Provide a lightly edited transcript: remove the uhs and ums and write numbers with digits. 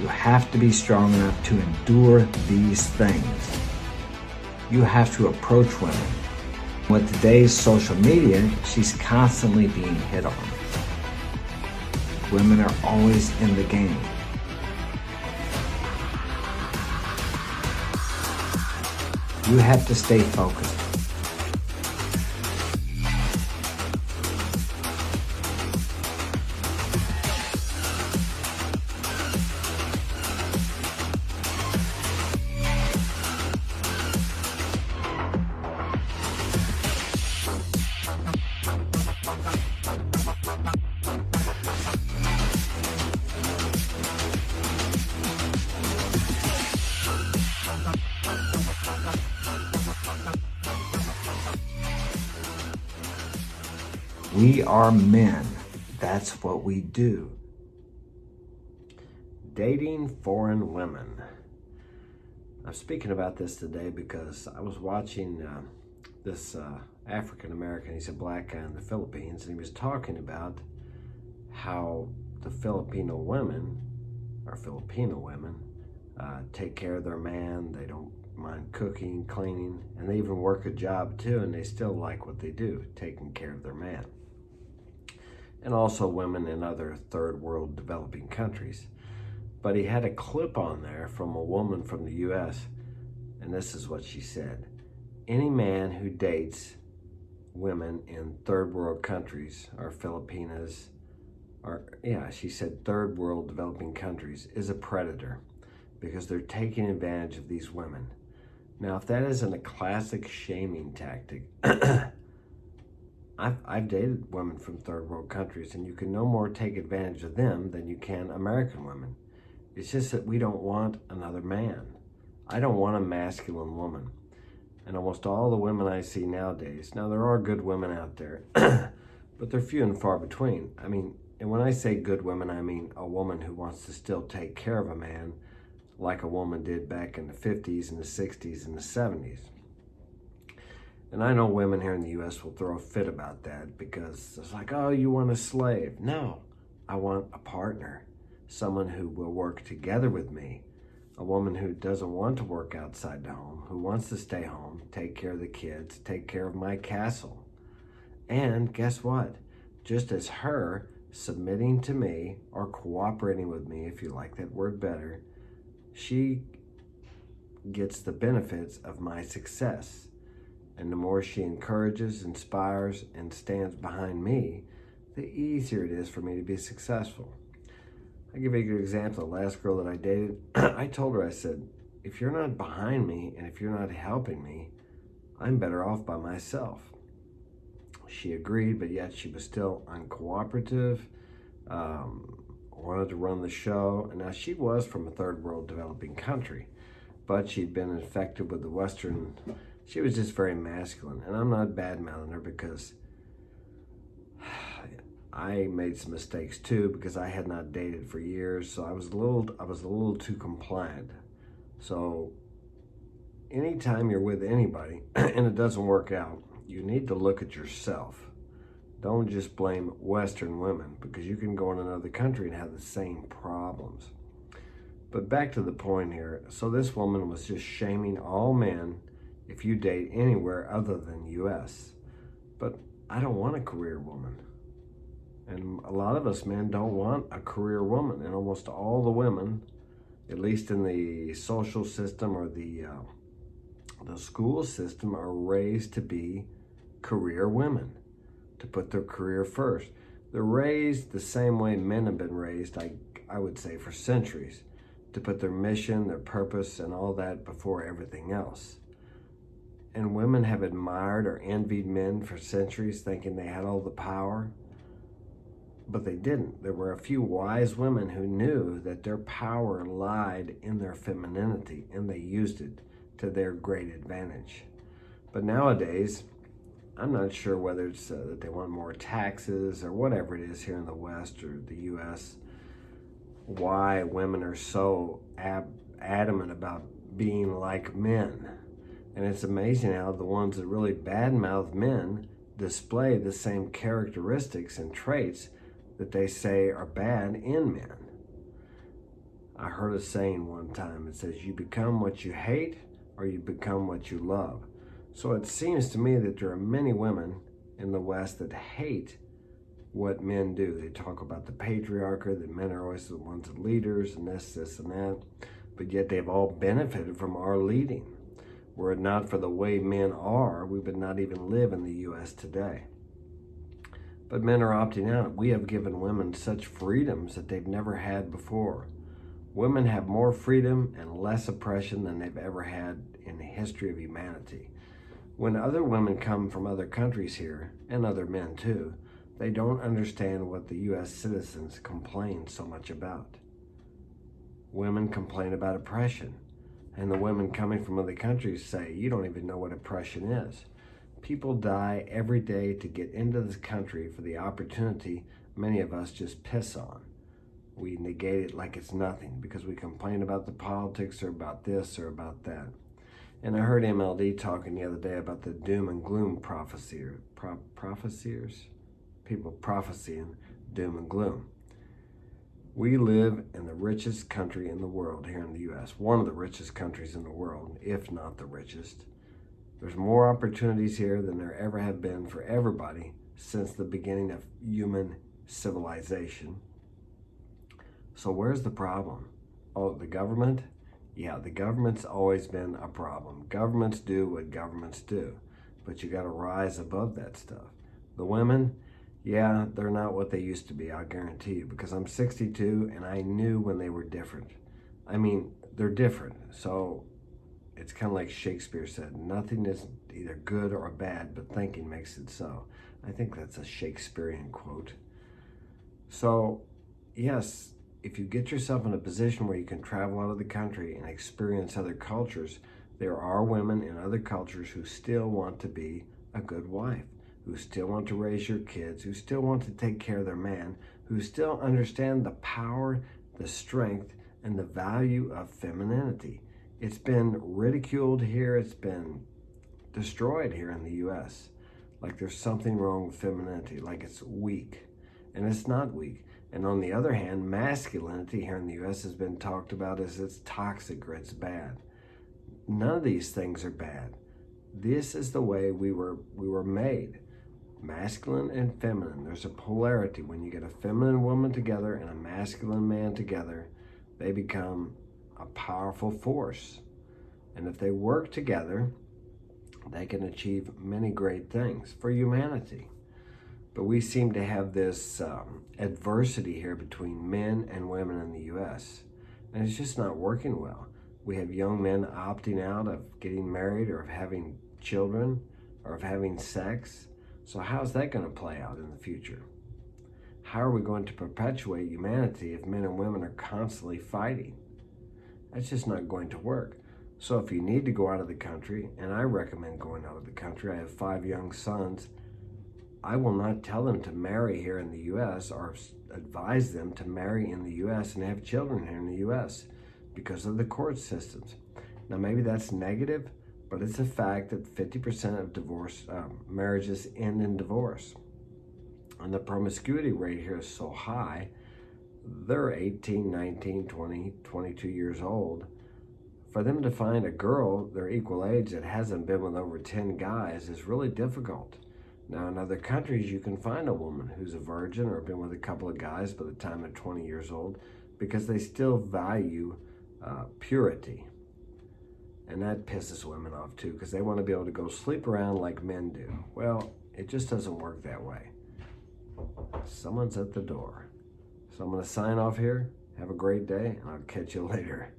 You have to be strong enough to endure these things. You have to approach women. With today's social media, she's constantly being hit on. Women are always in the game. You have to stay focused. We are men. That's what we do. Dating foreign women. I'm speaking about this today because I was watching this African American, he's a black guy in the Philippines, and he was talking about how the Filipino women take care of their man. They don't mind cooking, cleaning, and they even work a job too, and they still like what they do, taking care of their man. And also women in other third world developing countries. But he had a clip on there from a woman from the US, and this is what she said. Any man who dates women in third world countries or Filipinas, she said third world developing countries, is a predator because they're taking advantage of these women. Now, if that isn't a classic shaming tactic, I've dated women from third world countries, and you can no more take advantage of them than you can American women. It's just that we don't want another man. I don't want a masculine woman. And almost all the women I see nowadays, now there are good women out there, but they're few and far between. I mean, and when I say good women, I mean a woman who wants to still take care of a man like a woman did back in the 50s and the 60s and the 70s. And I know women here in the US will throw a fit about that because it's like, oh, you want a slave. No, I want a partner, someone who will work together with me, a woman who doesn't want to work outside the home, who wants to stay home, take care of the kids, take care of my castle. And guess what? Just as her submitting to me or cooperating with me, if you like that word better, she gets the benefits of my success. And the more she encourages, inspires, and stands behind me, the easier it is for me to be successful. I'll give you a good example. The last girl that I dated, I told her, I said, if you're not behind me and if you're not helping me, I'm better off by myself. She agreed, but yet she was still uncooperative, wanted to run the show. And now she was from a third world developing country, but she'd been infected with the Western. She was just very masculine, and I'm not bad-mouthing her because I made some mistakes too because I had not dated for years, so I was a little too compliant. So anytime you're with anybody and it doesn't work out, you need to look at yourself. Don't just blame Western women because you can go in another country and have the same problems. But back to the point here. So this woman was just shaming all men if you date anywhere other than US. But I don't want a career woman. And a lot of us men don't want a career woman. And almost all the women, at least in the social system or the school system, are raised to be career women, to put their career first. They're raised the same way men have been raised, I would say, for centuries, to put their mission, their purpose, and all that before everything else. And women have admired or envied men for centuries, thinking they had all the power, but they didn't. There were a few wise women who knew that their power lied in their femininity, and they used it to their great advantage. But nowadays, I'm not sure whether it's that they want more taxes or whatever it is here in the West or the US, why women are so adamant about being like men. And it's amazing how the ones that really badmouth men display the same characteristics and traits that they say are bad in men. I heard a saying one time. It says, you become what you hate or you become what you love. So it seems to me that there are many women in the West that hate what men do. They talk about the patriarchy, that men are always the ones that leaders and this, and that. But yet they've all benefited from our leading. Were it not for the way men are, we would not even live in the U.S. today. But men are opting out. We have given women such freedoms that they've never had before. Women have more freedom and less oppression than they've ever had in the history of humanity. When other women come from other countries here, and other men too, they don't understand what the U.S. citizens complain so much about. Women complain about oppression, and the women coming from other countries say, you don't even know what oppression is. People die every day to get into this country for the opportunity many of us just piss on. We negate it like it's nothing because we complain about the politics or about this or about that. And I heard MLD talking the other day about the doom and gloom prophecies, people prophesying doom and gloom. We live in the richest country in the world here in the U.S., one of the richest countries in the world, if not the richest. There's more opportunities here than there ever have been for everybody since the beginning of human civilization. So where's the problem? Oh, the government? Yeah, the government's always been a problem. Governments do what governments do, but you got to rise above that stuff. The women, yeah, they're not what they used to be, I'll guarantee you, because I'm 62 and I knew when they were different. I mean, they're different. So it's kind of like Shakespeare said, nothing is either good or bad, but thinking makes it so. I think that's a Shakespearean quote. So, yes, if you get yourself in a position where you can travel out of the country and experience other cultures, there are women in other cultures who still want to be a good wife, who still want to raise your kids, who still want to take care of their man, who still understand the power, the strength, and the value of femininity. It's been ridiculed here. It's been destroyed here in the U.S. Like there's something wrong with femininity, like it's weak. And it's not weak. And on the other hand, masculinity here in the U.S. has been talked about as it's toxic or it's bad. None of these things are bad. This is the way we were made. Masculine and feminine. There's a polarity. When you get a feminine woman together and a masculine man together, they become a powerful force. And if they work together, they can achieve many great things for humanity. But we seem to have this adversity here between men and women in the U.S. And it's just not working well. We have young men opting out of getting married or of having children or of having sex. So how's that going to play out in the future? How are we going to perpetuate humanity if men and women are constantly fighting? That's just not going to work. So if you need to go out of the country, and I recommend going out of the country, I have 5 young sons, I will not tell them to marry here in the U.S. or advise them to marry in the U.S. and have children here in the U.S. because of the court systems. Now, maybe that's negative, but it's a fact that 50% of divorce marriages end in divorce. And the promiscuity rate here is so high, they're 18, 19, 20, 22 years old. For them to find a girl their equal age that hasn't been with over 10 guys is really difficult. Now, in other countries, you can find a woman who's a virgin or been with a couple of guys by the time they're 20 years old because they still value purity. And that pisses women off too because they want to be able to go sleep around like men do. Well, it just doesn't work that way. Someone's at the door. So I'm going to sign off here. Have a great day, and I'll catch you later.